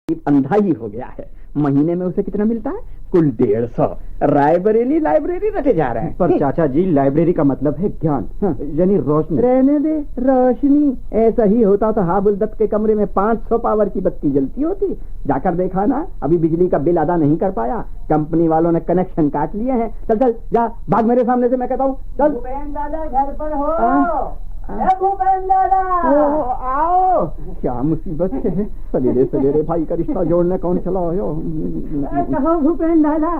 अंधा ही हो गया है। महीने में उसे कितना मिलता है? कुल 150। रायबरेली लाइब्रेरी रखे जा रहे हैं। पर चाचा जी, लाइब्रेरी का मतलब है ज्ञान, यानी रोशनी। रहने दे, रोशनी ऐसा ही होता तो हाबुल दत्त के कमरे में 500 पावर की बत्ती जलती होती। जाकर देखा ना, अभी बिजली का बिल अदा नहीं कर पाया, कंपनी वालों ने कनेक्शन काट लिए हैं। चल चल जा, भाग मेरे सामने से, मैं कहता हूँ चल। भूपेन दादा घर पर हो? भूपेन दादा आओ। क्या मुसीबत है, सवेरे सवेरे भाई का रिश्ता जोड़ने कौन चला हो? कहो भूपेन दादा,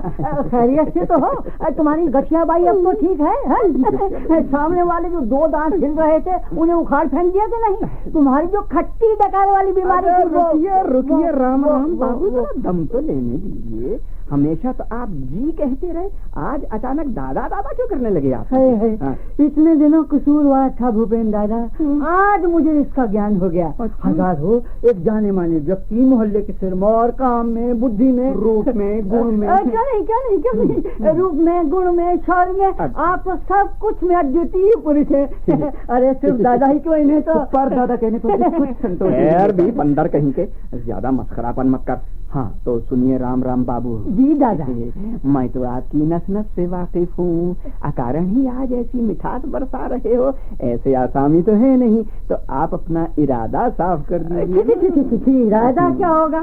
खैरियत से तो हो? तुम्हारी गठिया बाई अब तो ठीक है? सामने वाले जो 2 दांत हिल रहे थे उन्हें उखाड़ फेंक दिया कि नहीं? तुम्हारी जो खट्टी डकार वाली बीमारी थी, रुकिए राम राम बाबू, दम तो लेने दीजिए। हमेशा तो आप जी कहते रहे, आज अचानक दादा दादा क्यों करने लगे आप? इतने दिनों कसूरवार था भूपेन दादा, आज मुझे इसका ज्ञान हो गया। हजार हो, एक जाने माने व्यक्ति मोहल्ले के सिरमौर, काम में, बुद्धि में, रूप में, गुण में, क्या नहीं रूप में, गुण में, शौर्य में, आप सब कुछ में अद्वितीय पुरुष है। अरे सिर्फ दादा ही क्यों, इन्हें तो पर दादा कहने पर कुछ संतोष भी बंदर कहीं के, ज्यादा मस्खरापन मत कर। हाँ तो सुनिए राम राम बाबू जी। दादा मैं तो आपकी नस नस से वाकिफ हूँ, अकारण ही आज ऐसी मिठास बरसा रहे हो। ऐसे आसामी तो है नहीं, तो आप अपना इरादा साफ कर दीजिए। इरादा क्या होगा?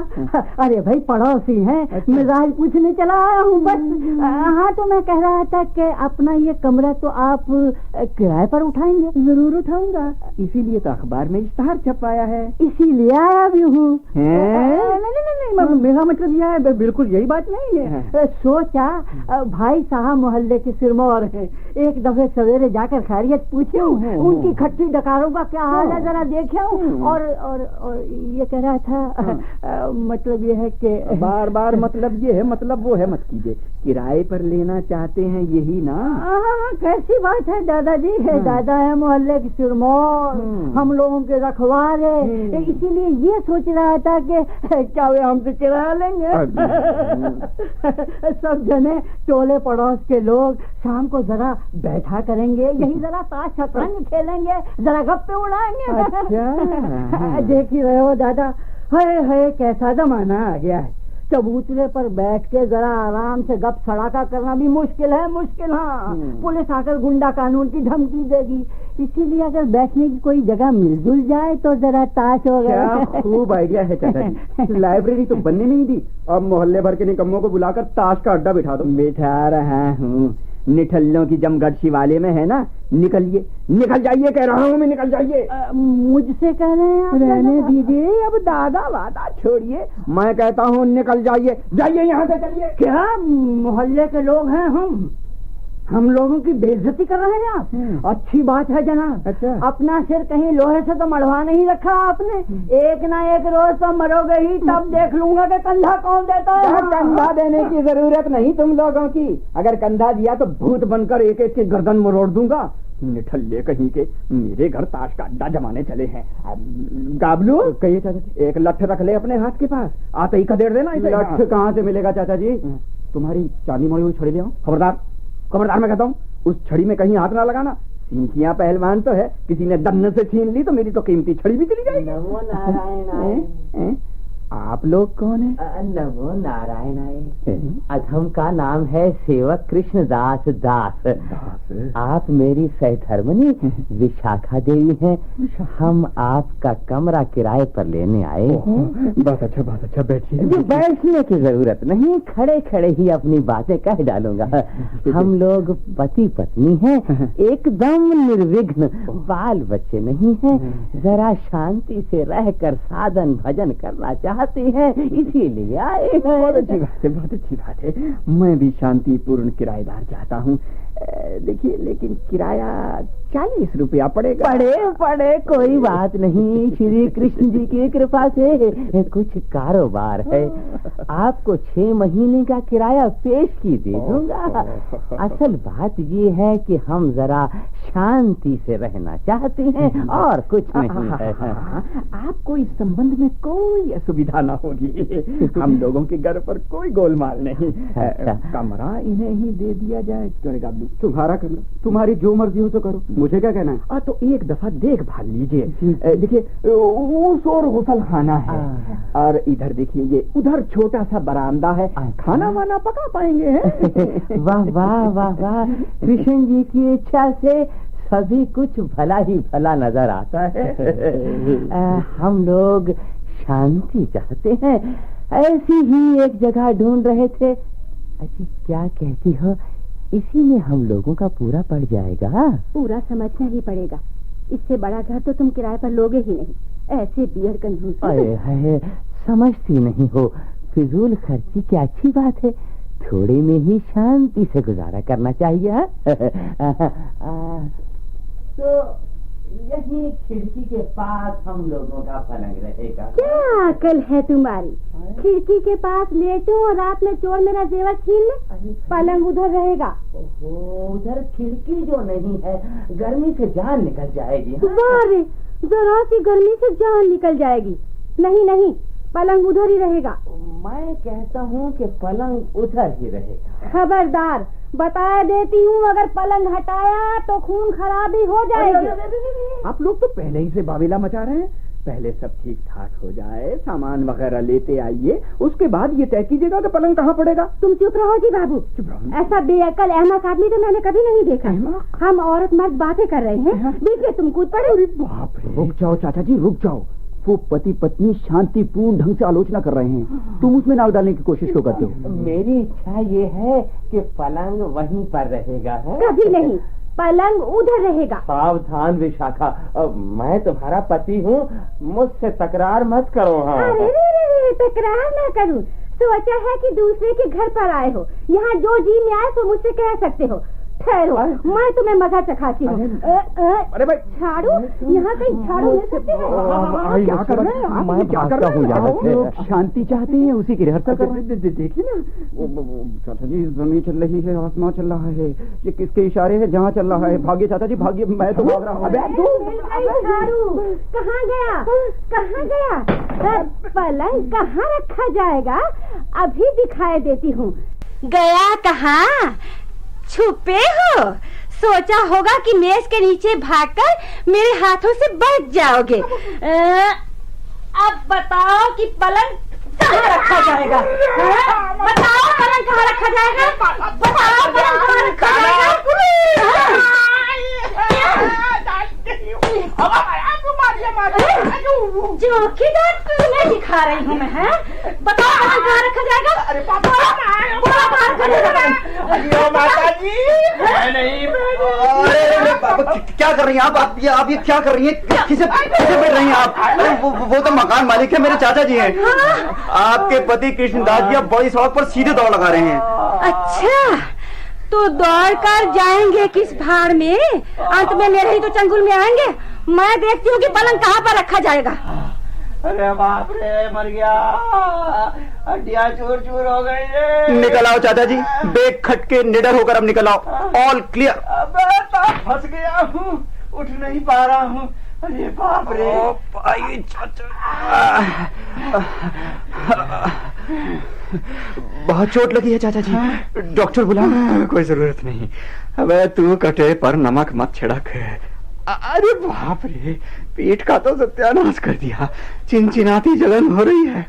अरे भाई पड़ोसी हैं, मिजाज पूछने चला आया हूँ बस। हाँ तो मैं कह रहा था कि अपना ये कमरा तो आप किराए पर उठाएंगे? जरूर उठाऊंगा, इसीलिए तो अखबार में इश्तहार छपाया है, इसीलिए आया भी हूँ। नहीं, मेरा मतलब यह है, बिल्कुल यही बात नहीं है। सोचा भाई साहब मोहल्ले के सिरमौर हैं, एक दफे सवेरे जाकर खैरियत पूछे, उनकी खट्टी डकारों का क्या हाल है जरा देखे। और ये कह रहा था मतलब ये है कि बार बार मतलब ये है, मतलब वो है, मत कीजिए। किराए पर लेना चाहते हैं यही ना? कैसी बात है दादाजी, दादा है मोहल्ले के सिरमौर, हम लोगों के रखवारे, इसीलिए ये सोच रहा था कि क्या वे हमसे किराया लेंगे। सब जने टोले पड़ोस के लोग शाम को जरा बैठा करेंगे, यही जरा ताश शतरंज खेलेंगे, जरा गप्पे उड़ाएंगे। अच्छा। देख ही रहे हो दादा, है कैसा जमाना आ गया है। चबूतरे पर बैठ के जरा आराम से गप सड़ाका करना भी मुश्किल है, मुश्किल। हाँ, पुलिस आकर गुंडा कानून की धमकी देगी, इसीलिए अगर बैठने की कोई जगह मिलजुल जाए तो जरा ताश हो गया। खूब आइडिया है चाचा। लाइब्रेरी तो बनने नहीं दी, अब मोहल्ले भर के निकम्मों को बुलाकर ताश का अड्डा बिठा दो। बिठा रहा हूँ, निठल्लों की जमगढ़ शिवाले में है ना, निकलिए, निकल जाइए कह रहा हूँ मैं, निकल जाइए। मुझसे कह रहे हैं? रहने दीजिए, अब दादा वादा छोड़िए, मैं कहता हूँ निकल जाइए, जाइए यहाँ से, चलिए। क्या मोहल्ले के लोग हैं, हम लोगों की बेइज्जती कर रहे हैं आप? अच्छी बात है जनाब। अच्छा। अपना सिर कहीं लोहे से तो मढ़वा नहीं रखा आपने, एक ना एक रोज तो मरोगे ही, तब देख लूंगा कि कंधा कौन देता है। कंधा देने की जरूरत नहीं तुम लोगों की, अगर कंधा दिया तो भूत बनकर एक एक की गर्दन मरोड़ दूंगा। निठल्ले कहीं के, मेरे घर ताश का अड्डा जमाने चले हैं। गाबलू कहिए चाचा, एक लठ रख ले अपने हाथ के पास, आते ही खदेड़ देना। लठ कहाँ से मिलेगा चाचा जी? तुम्हारी चांदी मोड़ी हुई छड़ी ले आओ। खबरदार, खबरदार मैं कहता हूँ, उस छड़ी में कहीं हाथ ना लगाना। सींकियां पहलवान तो है, किसी ने दन्न से छीन ली तो मेरी तो कीमती छड़ी भी चली जाएगी। नमो नारायण। आप लोग कौन है? नमो नारायण। अधम का नाम है सेवक कृष्णदास दास। आप मेरी सहधर्मनी विशाखा देवी हैं, हम आपका कमरा किराए पर लेने आए हैं। बहुत अच्छा, बहुत अच्छा, बैठिए। बैठने की जरूरत नहीं, खड़े खड़े ही अपनी बातें कह डालूंगा। हम लोग पति पत्नी हैं, एकदम निर्विघ्न, बाल बच्चे नहीं हैं, जरा शांति से रहकर साधन भजन करना चाहते हैं, इसीलिए आए हैं। बहुत अच्छी बात है, बहुत अच्छी बात है। मैं भी शांतिपूर्ण किराएदार चाहता हूँ। देखिए, लेकिन किराया 40 रुपया पड़ेगा। पड़े कोई बात नहीं, श्री कृष्ण जी की कृपा से कुछ कारोबार है, आपको 6 महीने का किराया पेश की दे दूंगा। असल बात ये है कि हम जरा शांति से रहना चाहते हैं और कुछ नहीं है। आपको इस संबंध में कोई असुविधा न होगी, हम लोगों के घर पर कोई गोलमाल नहीं। कमरा इन्हें ही दे दिया जाए, क्यों गाबलू? तुम्हारा करना, तुम्हारी जो मर्जी हो तो करो, मुझे क्या कहना है। तो एक दफा देख भाल लीजिए। देखिए उस और गुसल खाना है और इधर देखिए ये उधर छोटा सा बरामदा है, खाना वाना पका पाएंगे हैं? वाह वाह वाह वाह, कृष्ण जी की इच्छा से सभी कुछ भला ही भला नजर आता है। हम लोग शांति चाहते हैं, ऐसी ही एक जगह ढूंढ रहे थे। अच्छा क्या कहती हो, इसी में हम लोगों का पूरा पड़ जाएगा? पूरा समझना ही पड़ेगा, इससे बड़ा घर तो तुम किराए पर लोगे ही नहीं। ऐसे बियर कंजूस। है समझती नहीं हो, फिजूल खर्ची क्या अच्छी बात है, थोड़े में ही शांति से गुजारा करना चाहिए। तो यही खिड़की के पास हम लोगों का पलंग रहेगा। क्या अकल है तुम्हारी, खिड़की के पास लेटूं और रात में चोर मेरा जेवर छीन ले? पलंग उधर रहेगा। उधर खिड़की जो नहीं है, गर्मी से जान निकल जाएगी। वाह, जरा सी गर्मी से जान निकल जाएगी। नहीं नहीं, पलंग उधर ही रहेगा। मैं कहता हूँ कि पलंग उधर ही रहेगा। खबरदार, बता देती हूँ, अगर पलंग हटाया तो खून खराबी हो जाएगी। आप लोग तो पहले ही से बाबेला मचा रहे हैं। पहले सब ठीक ठाक हो जाए, सामान वगैरह लेते आइए, उसके बाद ये तय कीजिएगा कि पलंग कहाँ पड़ेगा। तुम चुप रहो जी बाबू, चुप रहो। ऐसा बेअकल अहमक आदमी तो मैंने कभी नहीं देखा। हम औरत मर्द बातें कर रहे हैं, बीच में तुम कूद पड़े। बाप रे। रुक जाओ चाचा जी, रुक जाओ। वो पति पत्नी शांतिपूर्ण ढंग से आलोचना कर रहे हैं, तुम उसमें नाक डालने की कोशिश क्यों करते हो? मेरी इच्छा ये है कि पलंग वहीं पर रहेगा। है कभी नहीं, पलंग उधर रहेगा। सावधान विशाखा, मैं तुम्हारा पति हूँ, मुझसे तकरार मत करो। हाँ अरे रे, तकरार ना करूँ, सोचा है कि दूसरे के घर पर आए हो, यहाँ जो जी में आए तो मुझसे कह सकते हो। ठहरो, मैं तुम्हें मजा चखाती हूँ। अरे भाई झाड़ू, यहाँ कहीं झाड़ू ले सकते हैं? क्या कर रहे हैं आप? मैं क्या कर भागता रहे हूँ हैं? यहाँ से। लोग शांति चाहते हैं, उसी की रिहर्सल कर रहे हैं। देखिए ना चाचा जी, जमीन चल रही है, आसमान चल रहा है, ये किसके इशारे हैं? जहाँ चल रहा है भागिए चाचा जी, भागिए, मैं तो भाग रहा हूँ। झाड़ू कहाँ गया, कहाँ गया? पलंग कहाँ रखा जाएगा, अभी दिखाई देती हूँ। गया कहाँ? छुपे हो? सोचा होगा कि मेज के नीचे भागकर मेरे हाथों से बच जाओगे। अब बताओ कि पलंग कहाँ रखा जाएगा? बताओ पलंग कहाँ रखा जाएगा? बताओ पलंग कहाँ रखा जाएगा? चौकीदार तुम्हें दिखा रही हूँ मैं, है? बताओ पलंग कहाँ रखा जाएगा? अरे माता जी, नहीं क्या कर रही हैं आप ये क्या कर रही हैं? किसे बैठ रही हैं आप? अरे वो तो मकान मालिक है, मेरे चाचा जी हैं। आपके पति कृष्णदास जी अब बड़ी सड़क पर सीधे दौड़ लगा रहे हैं। अच्छा, तो दौड़ कर जाएंगे किस भाड़ में? अंत में मेरे ही तो चंगुल में आएंगे। मैं देखती हूँ कि पलंग कहाँ पर रखा जाएगा। अरे बाप रे, मर गया, हड्डियां चूर चूर हो गई रे। निकल आओ चाचा जी, बेग खटके निडर होकर अब निकल आओ। All clear. मैं तो फंस गया हूँ, उठ नहीं पा रहा हूँ। अरे बाप रे, आइए चाचा। बहुत चोट लगी है चाचा जी, डॉक्टर बुलाओ। कोई जरूरत नहीं, अबे तू कटे पर नमक मत छिड़क। अरे बाप रे, पेट का तो सत्यानाश कर दिया, चिनचिनाती जलन हो रही है।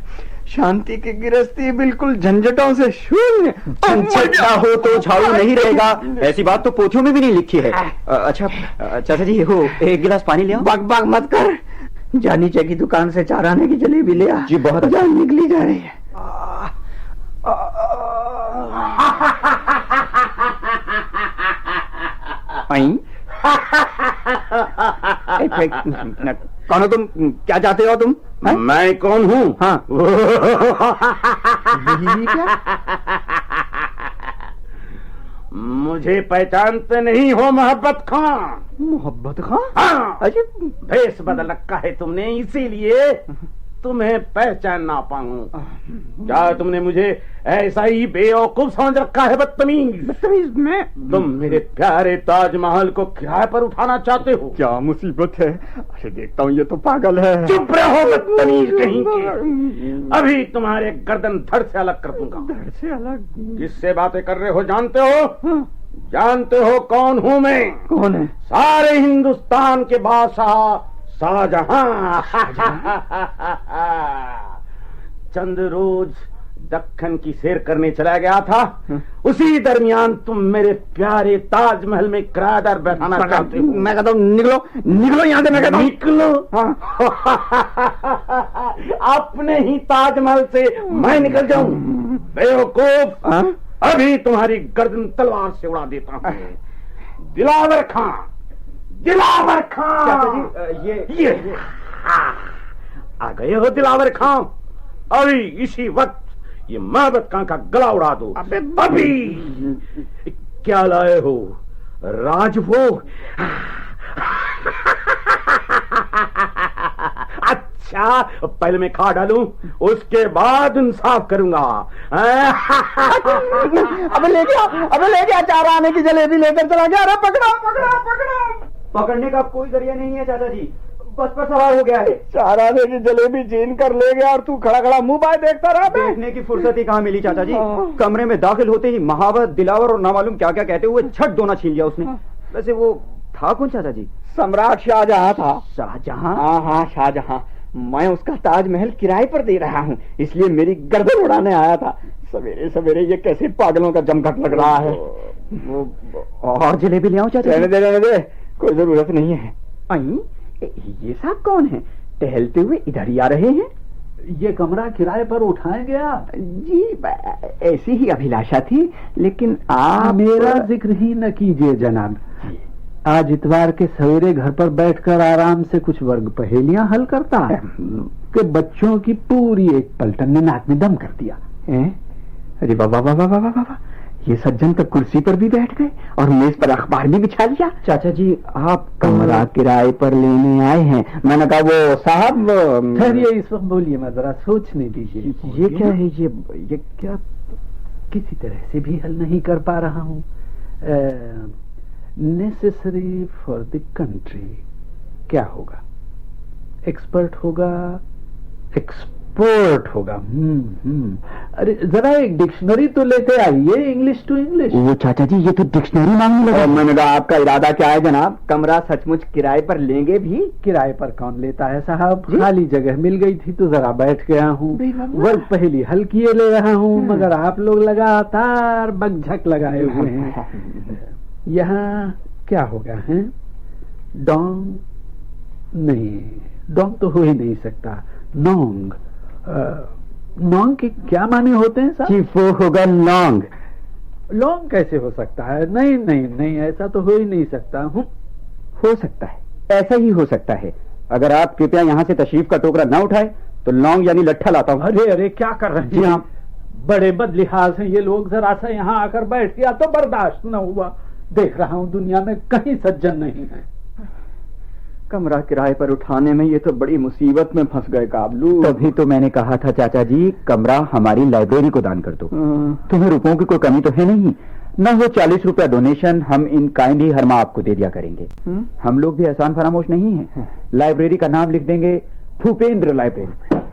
शांति की गिरस्ती बिल्कुल झंझटों से शून्य। झंझट ना हो तो झाड़ू नहीं रहेगा, ऐसी बात तो पोथियों में भी नहीं लिखी है। अच्छा चाचा जी, हो एक गिलास पानी ले आओ। बक बक मत कर, जानीचे की दुकान से 4 आने की जलेबी ले आ जी, बहुत जान निकली जा रही है। कौन हो तुम? क्या चाहते हो तुम? मैं कौन हूँ? हाँ मुझे पहचानते नहीं हो मोहब्बत खां? मोहब्बत खां? हाँ, भेष बदल रखा है तुमने, इसीलिए तुम्हें पहचान ना पाऊं। क्या तुमने मुझे ऐसा ही बेवकूफ समझ रखा है? बदतमीज मैं? तुम मेरे प्यारे ताजमहल को किराए पर उठाना चाहते हो? क्या मुसीबत है? अरे देखता हूँ ये तो पागल है। चुप रहो बदतमीज कहीं के, अभी तुम्हारे गर्दन धड़ से अलग कर दूंगा। धड़ से अलग? किससे बातें कर रहे हो जानते हो? जानते हो कौन हूं मैं? कौन है? सारे हिंदुस्तान के बादशाह शाहजहां। चंद रोज दक्कन की सैर करने चला गया था, उसी दरमियान तुम मेरे प्यारे ताजमहल में किराएदार बैठाना चाहते हो। मैं कहता हूँ निकलो निकलो यहाँ से, मैं कहता हूँ निकलो। अपने ही ताजमहल से मैं निकल जाऊं? बेवकूफ, अभी तुम्हारी गर्दन तलवार से उड़ा देता हूं। दिलावर खां, दिलावर खां। चाचा जी ये आ गए हो दिलावर खां? अभी इसी वक्त ये महबत खां का गला उड़ा दो। अभी क्या लाए हो? राजभोग? अच्छा, पहले मैं खा डालूं, उसके बाद इंसाफ करूंगा। अबे ले गया चार आने की जलेबी लेकर चला गया। अरे पकड़ो पकड़ो पकड़ो। पकड़ने का कोई जरिया नहीं है चाचा जी, बस पर सवार हो गया है। चार आने की जलेबी छीन कर ले गया और तू खड़ा खड़ा मुंह बाय देखता रहा। देखने की फुर्सत ही कहाँ मिली चाचा जी। कमरे में दाखिल होते ही महावत, दिलावर और ना मालूम क्या क्या कहते हुए छट दोना छीन लिया उसने। वैसे वो था कौन चाचा जी? सम्राट शाहजहां था। शाहजहां? हाँ शाहजहां। मैं उसका ताजमहल किराए पर दे रहा हूँ, इसलिए मेरी गर्दन उड़ाने आया था। सवेरे सवेरे ये कैसे पागलों का जमघट लग रहा है। और जलेबी ले आओ चाचा? रहने दे, कोई जरूरत नहीं है। आई, ये साहब कौन है? टहलते हुए इधर ही आ रहे हैं। ये कमरा किराए पर उठाएंगे आप? जी ऐसी ही अभिलाषा थी, लेकिन आप मेरा जिक्र ही न कीजिए जनाब। आज इतवार के सवेरे घर पर बैठकर आराम से कुछ वर्ग पहेलियां हल करता है कि बच्चों की पूरी एक पलटन ने नाक में दम कर दिया। अरे बाबा बाबा बाबा बाबा, ये सज्जन तो कुर्सी पर भी बैठ गए और मेज पर अखबार भी बिछा लिया। चाचा जी, आप कमरा किराए पर लेने आए हैं? मैंने कहा वो साहब। ठहरिए, इस वक्त बोलिए, मैं जरा सोचने दीजिए। ये क्या है? ये क्या? किसी तरह से भी हल नहीं कर पा रहा हूँ। नेसेसरी फॉर द कंट्री क्या होगा? एक्सपर्ट होगा, एक्सपोर्ट होगा। अरे जरा एक डिक्शनरी तो लेते आइए, इंग्लिश टू इंग्लिश। वो चाचा जी, ये तो डिक्शनरी मांगने लगा। मैंने कहा आपका इरादा क्या है जनाब? कमरा सचमुच किराए पर लेंगे भी? किराए पर कौन लेता है साहब? खाली जगह मिल गई थी तो जरा बैठ गया हूँ। वर्ग पहली हल किए ले रहा हूँ, मगर आप लोग लगातार बकझक लगाए हुए हैं। यहाँ क्या होगा है? डोंग? नहीं, डोंग तो हो ही नहीं सकता। नोंग? नोंग के क्या माने होते हैं साहब? चीफ, वो होगा लॉन्ग। लॉन्ग कैसे हो सकता है? नहीं नहीं नहीं, ऐसा तो हो ही नहीं सकता। हो सकता है, ऐसा ही हो सकता है। अगर आप कृपया यहाँ से तशरीफ का टोकरा ना उठाए तो लौंग यानी लट्ठा लाता हूँ। अरे अरे, क्या कर रहे हैं जी आप? बड़े बदलिहाज हैं ये लोग। जरा सा यहाँ आकर बैठ गया तो बर्दाश्त न हुआ। देख रहा हूँ दुनिया में कहीं सज्जन नहीं है। कमरा किराए पर उठाने में ये तो बड़ी मुसीबत में फंस गए काबलू। तभी तो मैंने कहा था चाचा जी, कमरा हमारी लाइब्रेरी को दान कर दो। तुम्हें रुपयों की कोई कमी तो है नहीं ना? वो 40 रुपया डोनेशन हम इन काइंड ही हर माह आपको दे दिया करेंगे। हम लोग भी एहसान फरामोश नहीं है। लाइब्रेरी का नाम लिख देंगे भूपेंद्र लाइब्रेरी।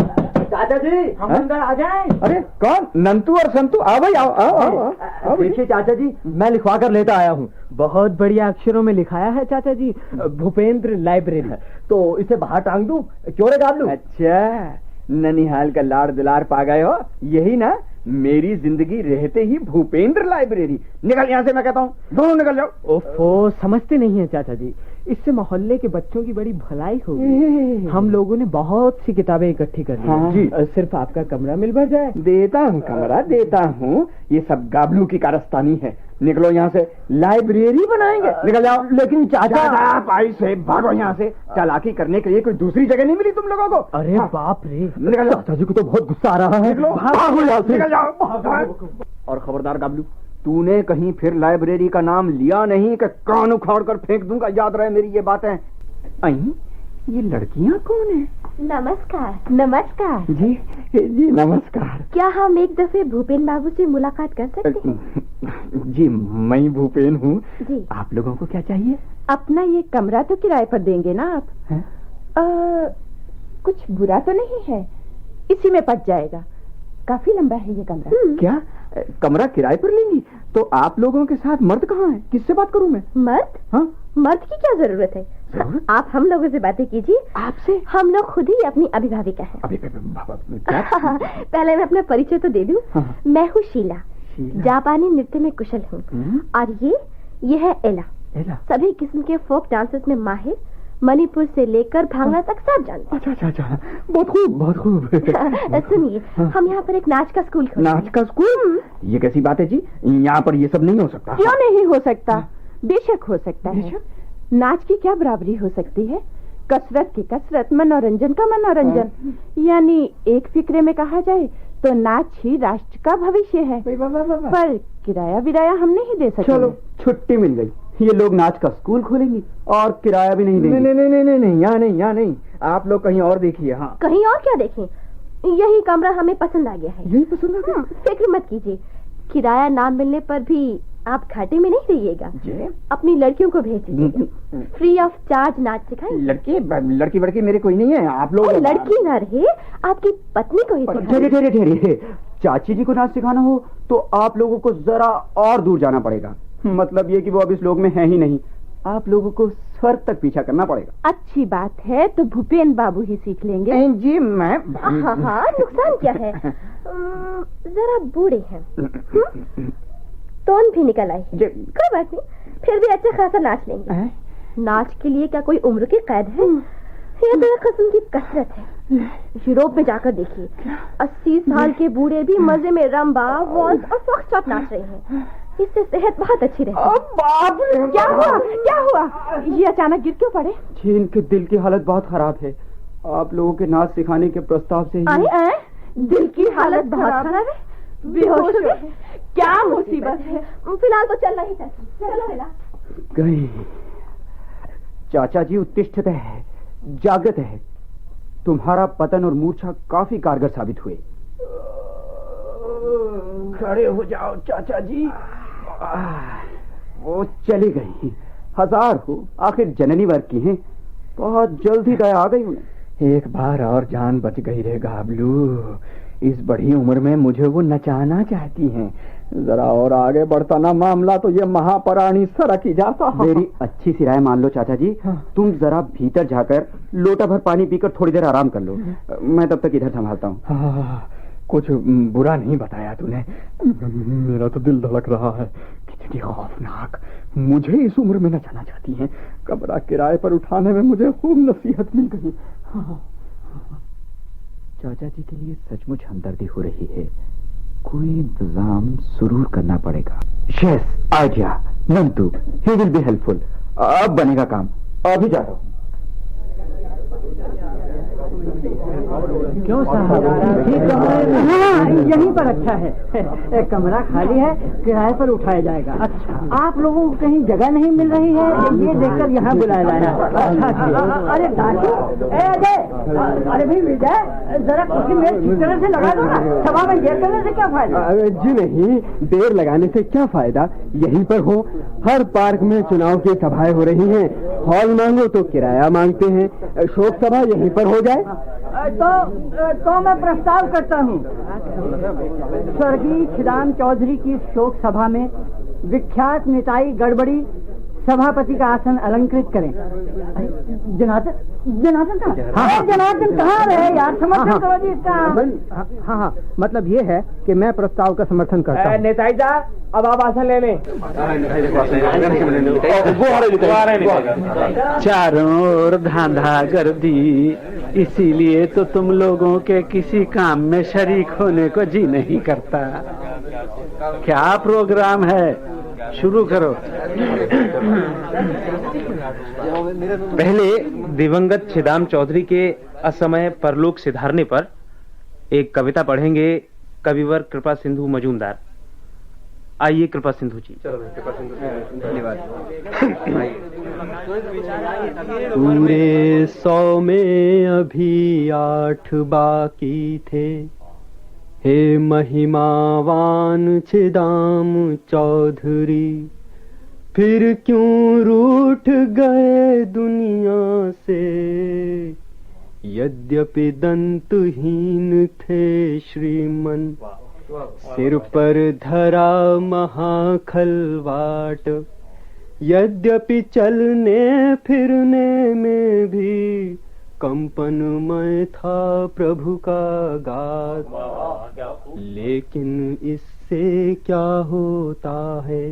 चाचा जी, हम अंदर आ जाएं? अरे कौन? नंतू और संतू? आओ भाई, आओ। देखिए चाचा जी, मैं लिखवा कर लेता आया हूँ। बहुत बढ़िया अक्षरों में लिखाया है चाचा जी, भूपेंद्र लाइब्रेरी। तो इसे बाहर टांग दूं? क्यों रे गाबलू? अच्छा, ननिहाल का लाड़ दुलार पा गए हो, यही ना? मेरी जिंदगी रहते ही भूपेंद्र लाइब्रेरी। निकल यहाँ से, मैं कहता हूँ, दोनों निकल जाओ। ओफो, समझते नहीं है चाचा जी, इससे मोहल्ले के बच्चों की बड़ी भलाई होगी। हम लोगों ने बहुत सी किताबें इकट्ठी कर ली। हाँ। जी, सिर्फ आपका कमरा मिल भर जाए। देता हूँ कमरा, देता हूँ। ये सब गाबलू की कारस्तानी है। निकलो यहाँ से, लाइब्रेरी बनाएंगे। निकल जाओ। लेकिन चाचा, भाई से भागो यहाँ से। चालाकी करने के लिए कोई दूसरी जगह नहीं मिली तुम लोगों को? अरे बाप रे, निकल जाओ। चाचा जी को तो बहुत गुस्सा आ रहा है। निकल जाओ। और खबरदार गाबलू, तूने कहीं फिर लाइब्रेरी का नाम लिया नहीं कि कान उखाड़ कर फेंक दूंगा। याद रहे मेरी ये बातें। ये लड़कियाँ कौन है? नमस्कार। नमस्कार जी जी नमस्कार। क्या हम एक दफे भूपेन बाबू से मुलाकात कर सकते हैं? जी, मैं भूपेन हूँ। जी। आप लोगों को क्या चाहिए? अपना ये कमरा तो किराए पर देंगे ना आप? कुछ बुरा तो नहीं है? इसी में पट जाएगा। काफी लंबा है ये कमरा। क्या? कमरा किराए पर लेंगी तो आप लोगों के साथ मर्द कहाँ है? किससे बात करूं मैं? मर्द? हाँ? मर्द की क्या जरूरत है? जरूरत? आप हम लोगों से बातें कीजिए। आपसे? हम लोग खुद ही अपनी अभिभाविका हैं। क्या? पहले मैं अपना परिचय तो दे दूं। हाँ। मैं हूँ शीला, जापानी नृत्य में कुशल हूँ। और ये है एला, सभी किस्म के फोक डांसेस में माहिर, मणिपुर से लेकर भांगड़ा तक सब जानते हैं। अच्छा, बहुत खूब, बहुत खूब। सुनिए, हम यहाँ पर एक नाच का स्कूल खोलेंगे। नाच का स्कूल? ये कैसी बात है जी? यहाँ पर ये सब नहीं हो सकता। क्यों नहीं हो सकता? बेशक हो सकता है। नाच की क्या बराबरी हो सकती है? कसरत की कसरत, मनोरंजन का मनोरंजन। यानी एक फिक्रे में कहा जाए तो नाच ही राष्ट्र का भविष्य है। पर किराया विराया हम नहीं दे सकते। चलो, छुट्टी मिल गई। ये लोग नाच का स्कूल खोलेंगी और किराया भी नहीं देंगे। नहीं, यहाँ नहीं। आप लोग कहीं और देखिए। हाँ, कहीं और क्या देखें? यही कमरा हमें पसंद आ गया है। यही पसंद आ गया? फिक्र मत कीजिए, किराया ना मिलने पर भी आप घाटे में नहीं रहिएगा। अपनी लड़कियों को भेज दीजिए, फ्री ऑफ चार्ज नाच सिखाएंगे। लड़की बड़की मेरे कोई नहीं है। आप लोग लड़की ना रहे, आपकी पत्नी को ही सिखाएंगे। ठहरिए, चाची जी को नाच सिखाना हो तो आप लोगों को जरा और दूर जाना पड़ेगा। मतलब ये कि वो अब इस लोक में है ही नहीं। आप लोगों को स्वर्ग तक पीछा करना पड़ेगा। अच्छी बात है, तो भूपेन बाबू ही सीख लेंगे। जी मैं हाँ, नुकसान क्या है? जरा बूढ़े हैं, टोन भी निकल आई। कोई बात नहीं, फिर भी अच्छा खासा नाच लेंगे। नाच के लिए क्या कोई उम्र की कैद है? ये तो एक किस्म की कसरत है। यूरोप में जाकर देखिए, 80 साल के बूढ़े भी मजे में रंबा, वॉल्स और फॉक्सट्रॉट नाच रहे हैं। इससे सेहत बहुत अच्छी रहती है। बाप रे, क्या हुआ? ये अचानक गिर क्यों पड़े? जी, इनके दिल की हालत बहुत खराब है। आप लोगों के नाच सिखाने के प्रस्ताव से दिल की हालत बहुत खराब है? बेहोश हो गए? क्या मुसीबत है? फिलहाल तो चल रही। चलो बेला। गई। चाचा जी उत्तिष्ठत है, जागृत है। तुम्हारा पतन और मूर्छा काफी कारगर साबित हुए। खड़े हो जाओ चाचा जी। वो चली गई। हजार हो, आखिर जननी वर्ग की हैं। बहुत जल्दी दया आ गई उन्हें। एक बार और जान बच गई रे गाबलू। इस बड़ी उम्र में मुझे वो नचाना चाहती हैं। जरा और आगे बढ़ता ना मामला तो ये महापराणी सरक ही जाता। मेरी अच्छी सी राय मान लो चाचा जी। तुम जरा भीतर जाकर लोटा भर पानी पीकर थोड़ी देर आराम कर लो। मैं तब तक इधर संभालता हूँ। कुछ बुरा नहीं बताया तूने। मेरा तो दिल धड़क रहा है। कितनी खौफनाक। मुझे इस उम्र में नचाना चाहती हैं। कमरा किराए पर उठाने में मुझे खूब नसीहत मिल गई। चाचा जी के लिए सचमुच हमदर्दी हो रही है। कोई इंतजाम जरूर करना पड़ेगा। शेष आइडिया नंतु, ही विल बी हेल्पफुल। अब बनेगा काम। अभी जा रहा हूँ। क्यों साहब? यहीं पर अच्छा है। एक कमरा खाली है, किराए पर उठाया जाएगा। अच्छा, आप लोगों को कहीं जगह नहीं मिल रही है, ये देखकर यहाँ बुलाया जाएगा। अच्छा, अरे दादू, अरे भाई विजय, जरा कुर्सी मेज ठीक तरह से लगा दो ना। सभा में देर करने से क्या फायदा? जी नहीं, देर लगाने से क्या फायदा। यहीं पर हो। हर पार्क में चुनाव की सभाएं हो रही हैं। हॉल मांगो तो किराया मांगते हैं। शोक सभा यहीं पर हो जाए तो मैं प्रस्ताव करता हूँ, स्वर्गीय छिदाम चौधरी की शोक सभा में विख्यात निताई गड़बड़ी सभापति का आसन अलंकृत करें। जनार्दन कहाँ? जनार्दन कहाँ रहे यार? समर्थन करो जी इसका। हाँ, मतलब ये है कि मैं प्रस्ताव का समर्थन करता हूँ। नेताई साहब, अब आप आसन ले लें। चारों ओर धांधा कर दी, इसीलिए तो तुम लोगों के किसी काम में शरीक होने को जी नहीं करता। क्या प्रोग्राम है? शुरू करो। पहले दिवंगत छिदाम चौधरी के असमय परलोक सिधारने पर एक कविता पढ़ेंगे कविवर कृपा सिंधु मजूमदार। आइए कृपा सिंधु जी। धन्यवाद। पूरे 100 में अभी 8 बाकी थे, हे महिमावान छिदाम चौधरी, फिर क्यों रूठ गए दुनिया से, यद्यपि दंतहीन थे श्रीमन। सिर पर धरा महाखलवाट, यद्यपि चलने फिरने में भी कंपनमय था प्रभु का गात, लेकिन इससे क्या होता है,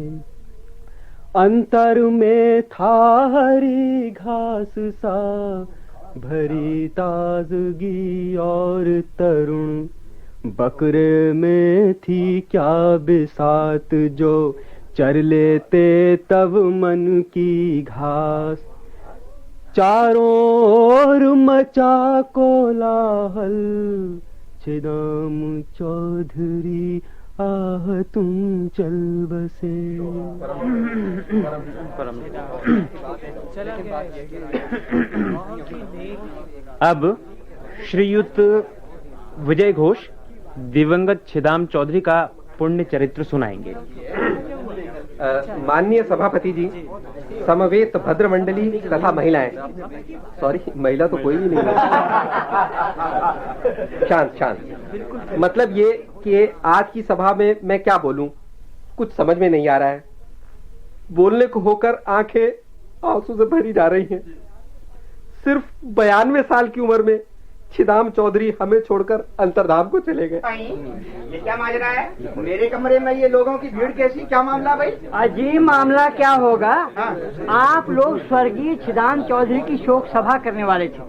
अंतर में था हरी घास सा भरी ताजगी और तरुण, बकरे में थी क्या बिसात जो चर लेते तब मन की घास, चारों ओर मचा कोलाहल, छिदाम चौधरी आह तुम चल बसे। अब श्रीयुत विजय घोष दिवंगत छिदाम चौधरी का पुण्य चरित्र सुनाएंगे। माननीय सभापति जी, समवेत भद्र मंडली तथा महिलाएं, सॉरी महिला तो कोई भी नहीं है, शांत शांत, मतलब ये कि आज की सभा में मैं क्या बोलूं, कुछ समझ में नहीं आ रहा है। बोलने को होकर आंखें आंसू से भरी जा रही हैं। सिर्फ 92 साल की उम्र में छिदाम चौधरी हमें छोड़कर अंतर्धाम को चले गए। ये क्या माजरा है? मेरे कमरे में ये लोगों की भीड़ कैसी, क्या मामला भाई? अजीब मामला क्या होगा। आप लोग स्वर्गीय छिदाम चौधरी की शोक सभा करने वाले थे,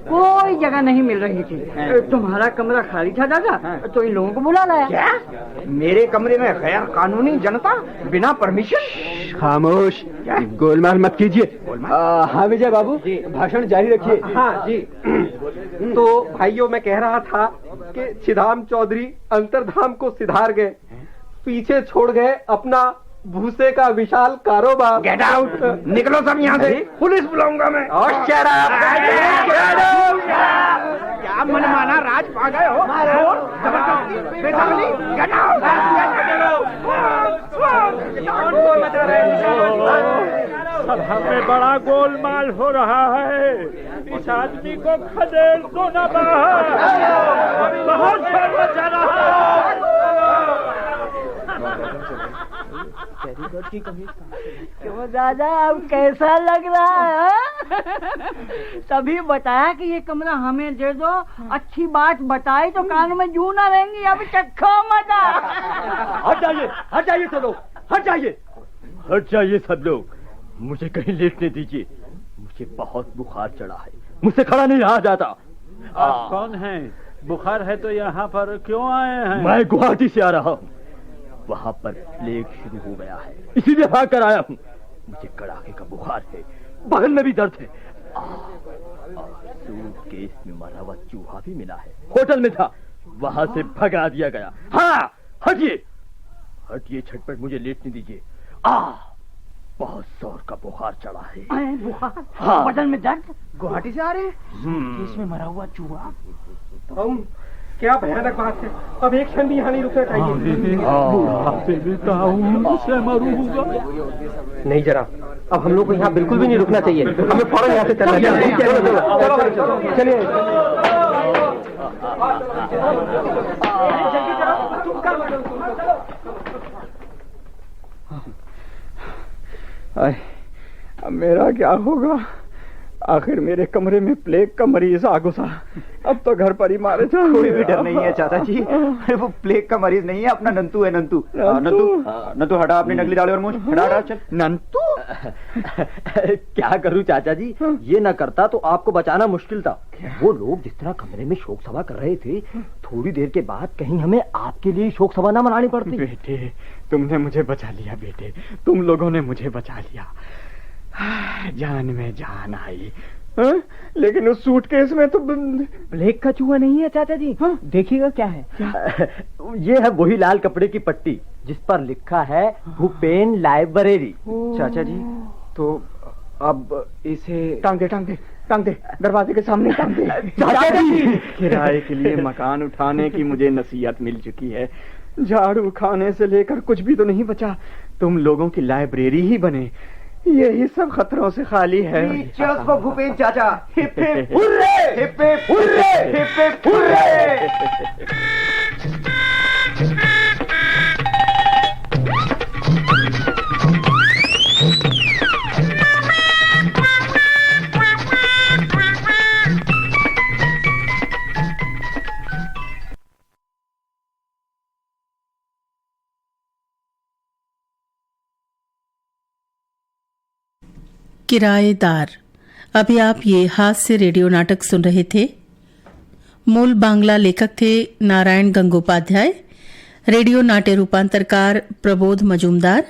कोई जगह नहीं मिल रही थी, तुम्हारा कमरा खाली था दादा, तो इन लोगों को बुला लाया। क्या मेरे कमरे में गैर कानूनी जनता बिना परमिशन? खामोश, गोलमाल मत कीजिए। हाँ विजय बाबू, भाषण जारी रखिए। हाँ जी, तो भाइयों मैं कह रहा था कि छिदाम चौधरी अंतर्धाम को सिधार गए, पीछे छोड़ गए अपना भूसे का विशाल कारोबार। गेट आउट, निकलो सब यहाँ से, पुलिस बुलाऊंगा मैं। क्या मनमाना राज पा गए हो? Get out. सभा में बड़ा गोलमाल हो रहा है, इस आदमी को खदेड़ दो ना बाहर, बहुत शोर मचा रहा है। क्यों दादा, अब कैसा लग रहा है? तभी बताया कि ये कमरा हमें दे दो, अच्छी बात बताई तो कानों में जू ना रहेंगी। अब चक्खो मजा। हट जाइए, हट जाइए सब लोग, हट जाइए, हट जाइए सब लोग, मुझे कहीं लेटने दीजिए, मुझे बहुत बुखार चढ़ा है, मुझसे खड़ा नहीं रहा जाता। आप कौन हैं? बुखार है तो यहाँ पर क्यों आए हैं? मैं गुवाहाटी से आ रहा हूँ, वहाँ पर प्लेग शुरू हो गया है, इसीलिए भाग कर आया हूँ। मुझे कड़ाके का बुखार है, बगल में भी दर्द है, सूटकेस में मरा हुआ चूहा भी मिला है, होटल में था, वहाँ से भगा दिया गया। हाँ हटिए, हटिए, झटपट मुझे लेटने दीजिए। बहुत जोर का बुखार चढ़ा है। बुखार? हाँ। बदन में दर्द? गुवाहाटी से आ रहे हैं? इसमें मरा हुआ चूहा? क्या भयानक बात है। अब एक क्षण भी यहाँ नहीं रुकना चाहिए। नहीं जरा, अब हम लोग को यहाँ बिल्कुल भी नहीं रुकना चाहिए, हमें फौरन यहाँ से चलना चाहिए। चलिए अब मेरा क्या होगा? आखिर मेरे कमरे में प्लेग का मरीज आ घुसा, अब तो घर पर ही मारे जाओ। कोई भी डर नहीं है चाचा जी, वो प्लेग का मरीज नहीं है, अपना नंतू है। नंतू नंतू हटा अपनी नकली दाढ़ी और मूंछ, हटा चल। नंतू क्या करूं चाचा जी, ये न करता तो आपको बचाना मुश्किल था। वो लोग जिस तरह कमरे में शोक सभा कर रहे थे, थोड़ी देर के बाद कहीं हमें आपके लिए शोक सभा न मनानी पड़ती। बेटे, तुमने मुझे बचा लिया बेटे, तुम लोगों ने मुझे बचा लिया, जान में जान आई। लेकिन उस सूटकेस में तो प्लेग का चूहा नहीं है चाचा जी। देखिएगा क्या है। ये है वही लाल कपड़े की पट्टी जिस पर लिखा है भूपेन लाइब्रेरी। चाचा जी, तो अब इसे टांग दे, दरवाजे के सामने टांग दे। चाचा जी, किराए के लिए मकान उठाने की मुझे नसीहत मिल चुकी है, झाड़ू खाने से लेकर कुछ भी तो नहीं बचा, तुम लोगों की लाइब्रेरी ही बने, यही सब खतरों से खाली है। को भूपेन चाचा, hip hip hurray, hip hip hurray, hip hip hurray. किराएदार। अभी आप ये हास्य रेडियो नाटक सुन रहे थे। मूल बांग्ला लेखक थे नारायण गंगोपाध्याय, रेडियो नाट्य रूपांतरकार प्रबोध मजूमदार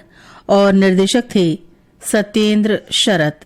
और निर्देशक थे सत्येंद्र शरत।